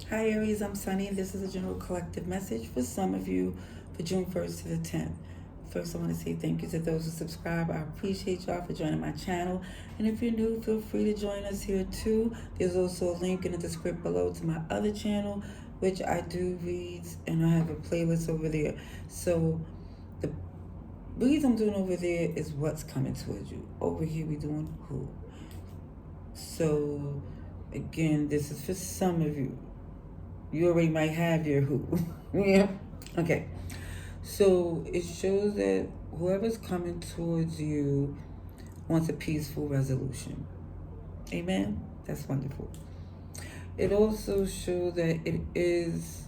Hi Aries, I'm Sunny. This is a general collective message for some of you for June 1st to the 10th. First, I want to say thank you to those who subscribe. I appreciate y'all for joining my channel. And if you're new, feel free to join us here too. There's also a link in the description below to my other channel, which I do reads, and I have a playlist over there. So the reads I'm doing over there is what's coming towards you. Over here, we're doing who. So again, this is for some of you. You already might have your who. Yeah. Okay. So it shows that whoever's coming towards you wants a peaceful resolution. Amen. That's wonderful. It also shows that it is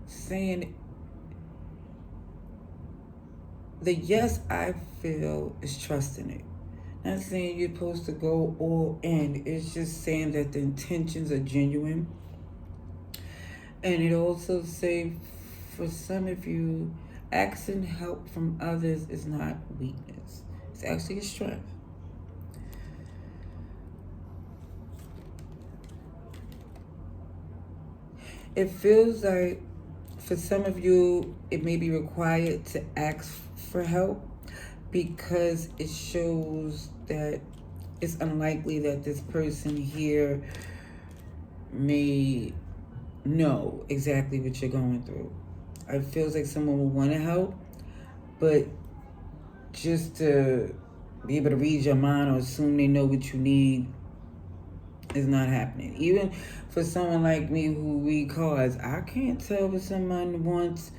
saying the yes I feel is trusting it. Not saying you're supposed to go all in. It's just saying that the intentions are genuine. And it also say for some of you, asking help from others is not weakness. It's actually a strength. It feels like for some of you, it may be required to ask for help because it shows that it's unlikely that this person here may know exactly what you're going through. It feels like someone will want to help, but just to be able to read your mind or assume they know what you need is not happening. Even for someone like me who read cards, I can't tell what someone wants,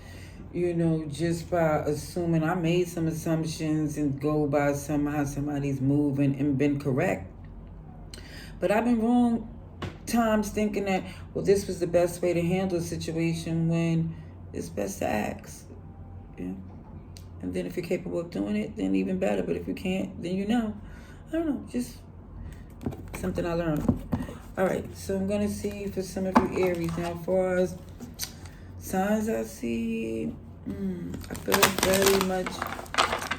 just by assuming. I made some assumptions and go by somehow somebody's moving and been correct. But I've been wrong times thinking that, well, this was the best way to handle a situation when it's best to ask. Yeah. And then if you're capable of doing it, then even better. But if you can't, then I don't know, just something I learned. All right, so I'm going to see for some of you Aries. Now, as far as signs I see, I feel very much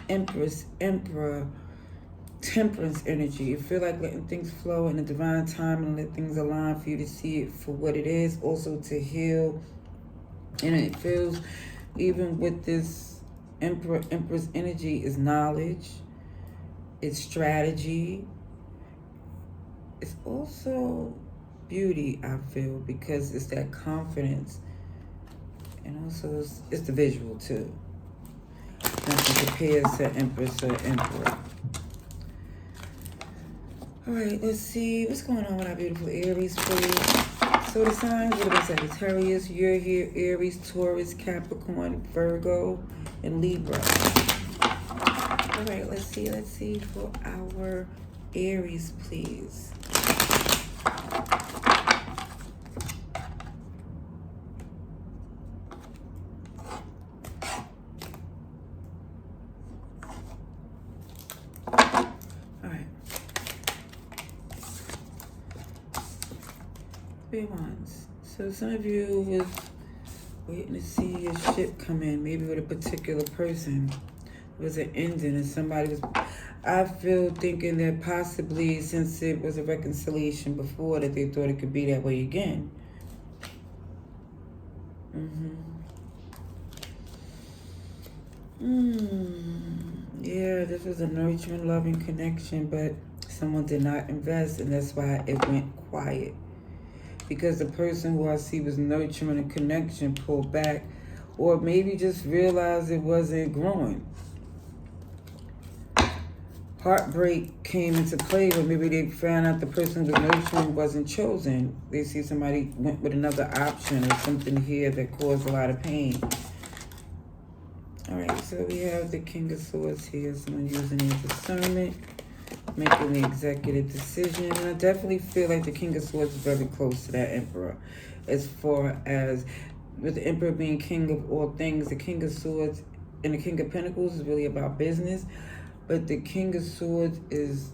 Empress, Emperor, Temperance energy. You feel like letting things flow in the divine time and let things align for you to see it for what it is. Also to heal. And it feels, even with this Emperor, Empress energy, is knowledge. It's strategy. It's also beauty, I feel, because it's that confidence. And also it's the visual too. Nothing compares to Empress or Emperor. All right, let's see what's going on with our beautiful Aries, please. So the signs would have been Sagittarius, you're here, Aries, Taurus, Capricorn, Virgo, and Libra. All right, let's see for our Aries, please. Three Wands. So some of you was waiting to see your ship come in, maybe with a particular person. It was an ending and somebody was, I feel, thinking that possibly since it was a reconciliation before that they thought it could be that way again. Yeah, this was a nurturing, loving connection, but someone did not invest, and that's why it went quiet. Because the person who I see was nurturing a connection pulled back, or maybe just realized it wasn't growing. Heartbreak came into play, or maybe they found out the person who was nurturing wasn't chosen. They see somebody went with another option or something here that caused a lot of pain. All right, so we have the King of Swords here, someone using their discernment, making the executive decision. And I definitely feel like the King of Swords is very close to that Emperor. As far as with the Emperor being king of all things, the King of Swords and the King of Pentacles is really about business. But the King of Swords is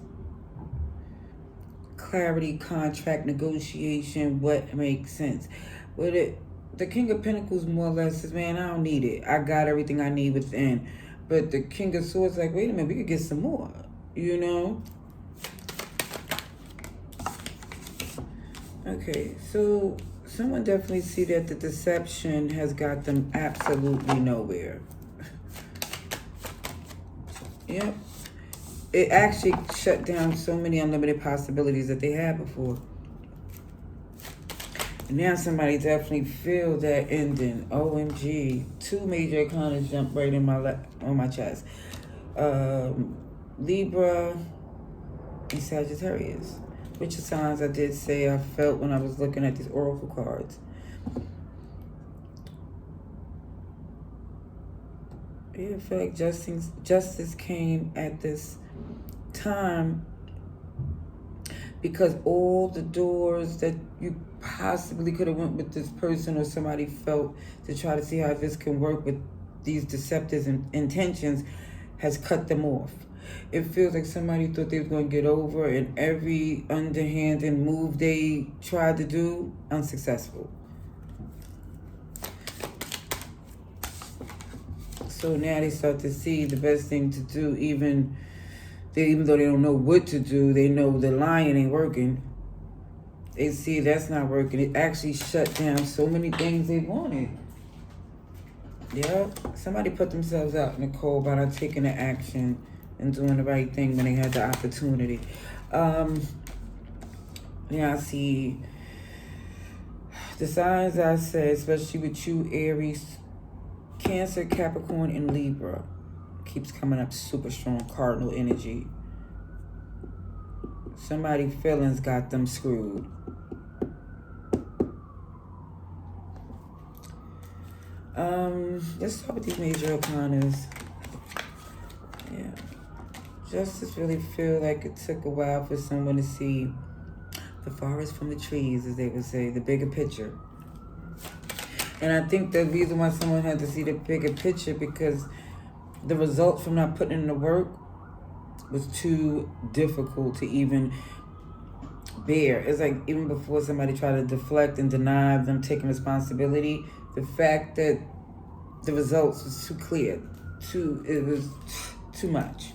clarity, contract, negotiation, what makes sense. With it, the King of Pentacles more or less says, man, I don't need it. I got everything I need within. But the King of Swords like, wait a minute, we could get some more, Okay, so someone definitely see that the deception has got them absolutely nowhere. Yep. It actually shut down so many unlimited possibilities that they had before. And now somebody definitely feel that ending. OMG. 2 major arcanas jump right in on my chest. Libra and Sagittarius. Which are signs I did say I felt when I was looking at these oracle cards. Yeah, I feel like justice came at this time because all the doors that you possibly could have went with this person or somebody felt to try to see how this can work with these deceptive intentions has cut them off. It feels like somebody thought they were going to get over, and every underhanded move they tried to do, unsuccessful. So now they start to see the best thing to do, even though they don't know what to do, they know the lying ain't working. They see that's not working. It actually shut down so many things they wanted. Yeah, somebody put themselves out in the cold by not taking the action and doing the right thing when they had the opportunity. Yeah, I see the signs I said, especially with you, Aries, Cancer, Capricorn, and Libra. Keeps coming up super strong, cardinal energy. Somebody's feelings got them screwed. Let's start with these major arcanas. Yeah. Justice really feel like it took a while for someone to see the forest from the trees, as they would say, the bigger picture. And I think the reason why someone had to see the bigger picture because the result from not putting in the work was too difficult to even bear. It's like even before somebody tried to deflect and deny them taking responsibility, the fact that the results was too clear, it was too much.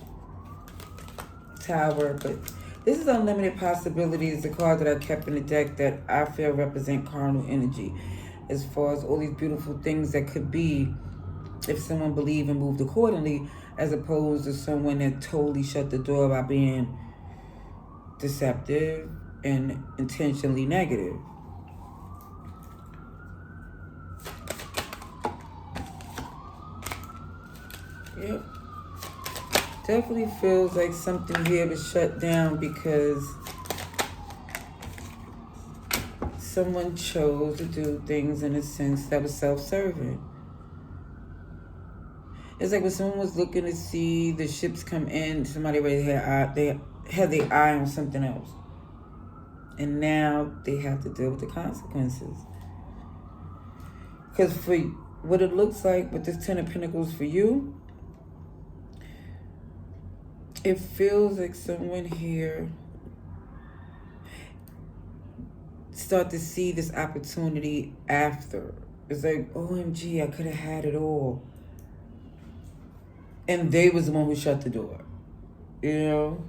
Tower, but this is unlimited possibilities, the card that I kept in the deck that I feel represent carnal energy. As far as all these beautiful things that could be if someone believed and moved accordingly, as opposed to someone that totally shut the door by being deceptive and intentionally negative. Yep. Definitely feels like something here was shut down because someone chose to do things in a sense that was self-serving. It's like when someone was looking to see the ships come in, somebody already had their eye on something else. And now they have to deal with the consequences. Because for what it looks like with this 10 of Pentacles for you, it feels like someone here start to see this opportunity after. It's like, OMG, I could have had it all. And they was the one who shut the door. You know?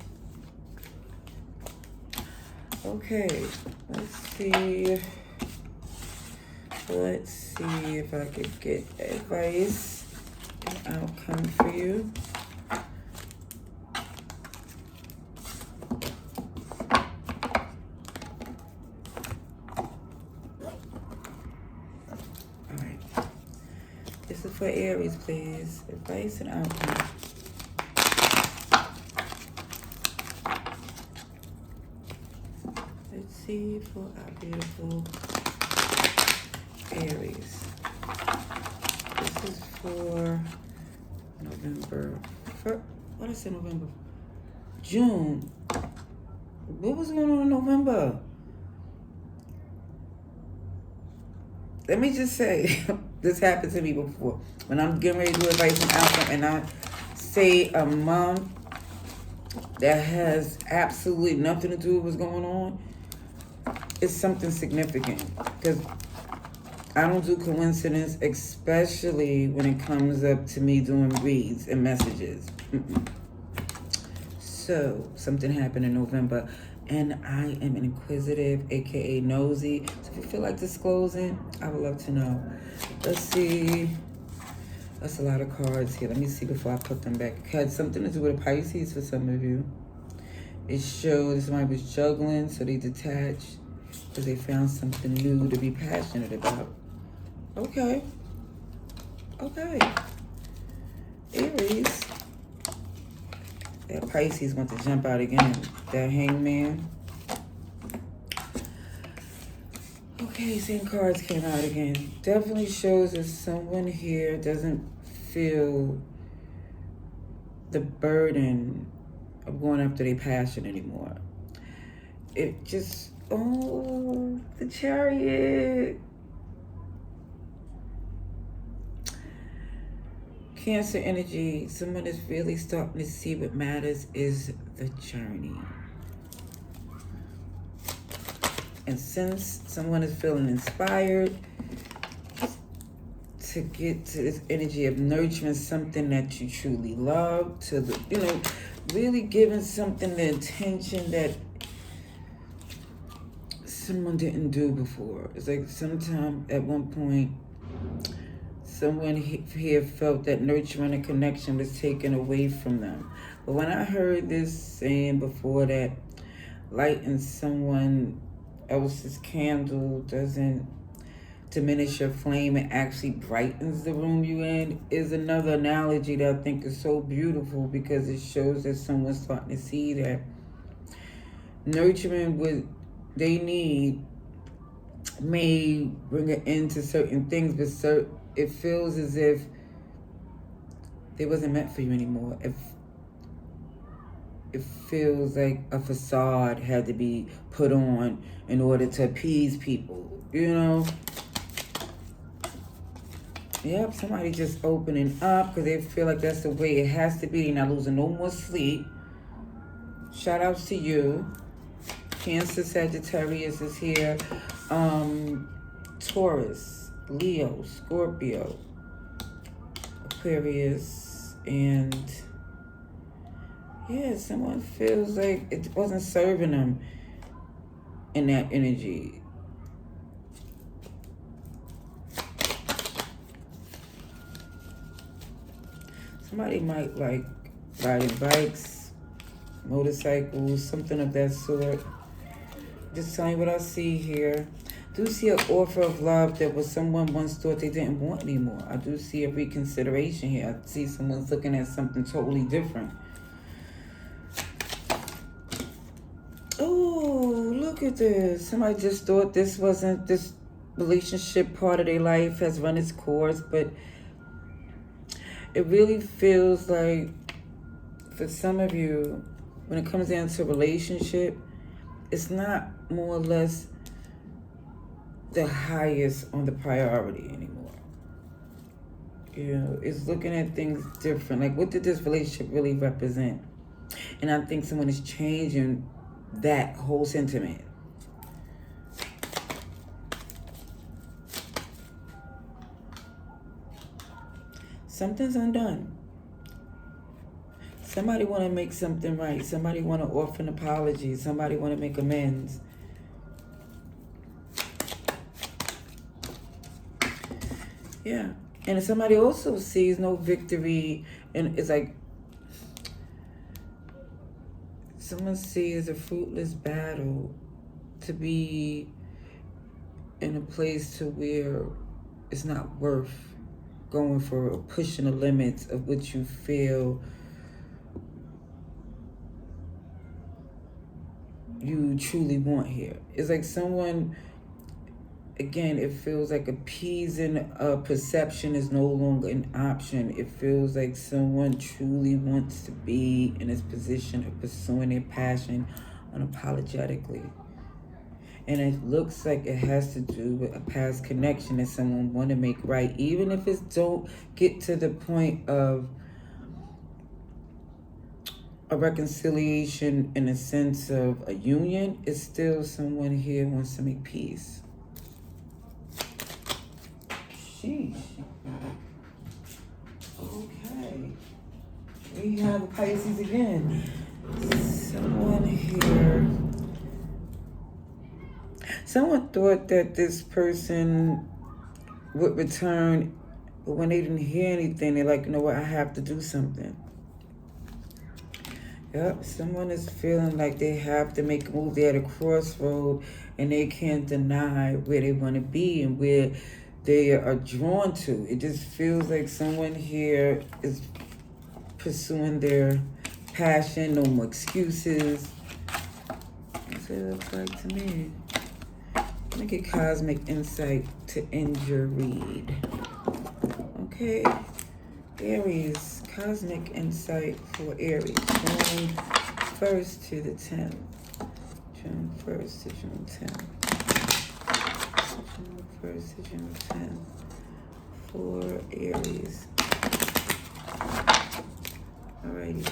Okay, let's see. Let's see if I could get advice and outcome for you. This is for Aries, please. Advice and outcome. Let's see for our beautiful Aries. This is for November. What did I say November? June. What was going on in November? Let me just say, this happened to me before. When I'm getting ready to do advice and outcome and I say a month that has absolutely nothing to do with what's going on, it's something significant. Because I don't do coincidence, especially when it comes up to me doing reads and messages. So, something happened in November. and I am inquisitive, aka nosy. So if you feel like disclosing, I would love to know. Let's see. That's a lot of cards here. Let me see before I put them back. It had something to do with a Pisces for some of you. It shows somebody was juggling, so they detached because they found something new to be passionate about. Okay. Okay. Aries. That Pisces want to jump out again. That Hangman. Okay, same cards came out again. Definitely shows that someone here doesn't feel the burden of going after their passion anymore. It just, oh, the Chariot. Cancer energy, someone is really starting to see what matters is the journey. And since someone is feeling inspired to get to this energy of nurturing something that you truly love, to the, really giving something the attention that someone didn't do before. It's like sometime at one point, someone here felt that nurturing and connection was taken away from them. But when I heard this saying before that lighting someone else's candle doesn't diminish your flame, it actually brightens the room you in, is another analogy that I think is so beautiful, because it shows that someone's starting to see that nurturing what they need may bring an end to certain things, but it feels as if they wasn't meant for you anymore. If it feels like a facade had to be put on in order to appease people, Yep, somebody just opening up because they feel like that's the way it has to be. They're not losing no more sleep. Shout outs to you. Cancer, Sagittarius is here. Taurus, Leo, Scorpio, Aquarius, and yeah, someone feels like it wasn't serving them in that energy. Somebody might like riding bikes, motorcycles, something of that sort. Just telling you what I see here. Do see an offer of love that was someone once thought they didn't want anymore. I do see a reconsideration here. I see someone's looking at something totally different. Oh, look at this. Somebody just thought this relationship part of their life has run its course, but it really feels like for some of you, when it comes down to a relationship, it's not more or less the highest on the priority anymore. It's looking at things different. Like, what did this relationship really represent? And I think someone is changing that whole sentiment. Something's undone. Somebody want to make something right. Somebody want to offer an apology. Somebody want to make amends. Yeah. And somebody also sees no victory, and it's like someone sees a fruitless battle to be in a place to where it's not worth going for or pushing the limits of what you feel you truly want here. It's like someone, again, it feels like appeasing a perception is no longer an option. It feels like someone truly wants to be in this position of pursuing their passion unapologetically. And it looks like it has to do with a past connection that someone want to make right. Even if it don't get to the point of a reconciliation in a sense of a union, it's still someone here wants to make peace. Sheesh. Okay. We have Pisces again. Someone here Someone thought that this person would return, but when they didn't hear anything, they're like, you know what, I have to do something. Yep, someone is feeling like they have to make a move. They're at a crossroad and they can't deny where they want to be and where they are drawn to. It just feels like someone here is pursuing their passion, no more excuses. That's what it looks like to me. Let me get cosmic insight to end your read. Okay, Aries, cosmic insight for Aries, June 1st to the 10th. June 1st to June 10th. June 1st to June 10th for Aries. Alrighty.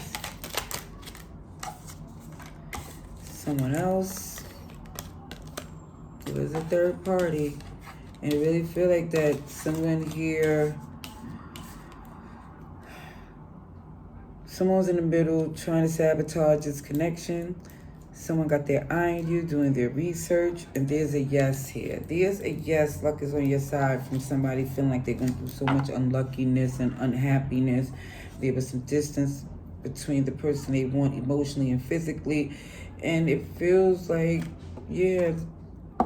Someone else. It was a third party. And I really feel like that someone here, someone's in the middle trying to sabotage this connection. Someone got their eye on you, doing their research, and there's a yes here. There's a yes, luck is on your side from somebody feeling like they're going through so much unluckiness and unhappiness. There was some distance between the person they want emotionally and physically. And it feels like, yeah,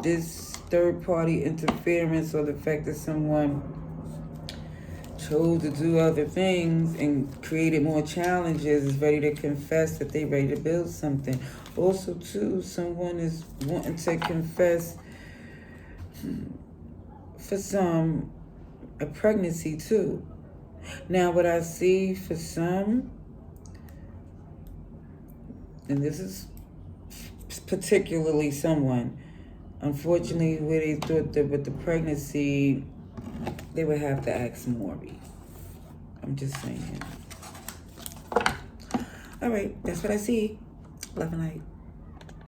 this third-party interference or the fact that someone chose to do other things and created more challenges is ready to confess that they're ready to build something. Also, too, someone is wanting to confess for some a pregnancy, too. Now, what I see for some, and this is particularly someone, unfortunately, where they thought that with the pregnancy, they would have to ask Maury. I'm just saying. All right, that's what I see. Love and light.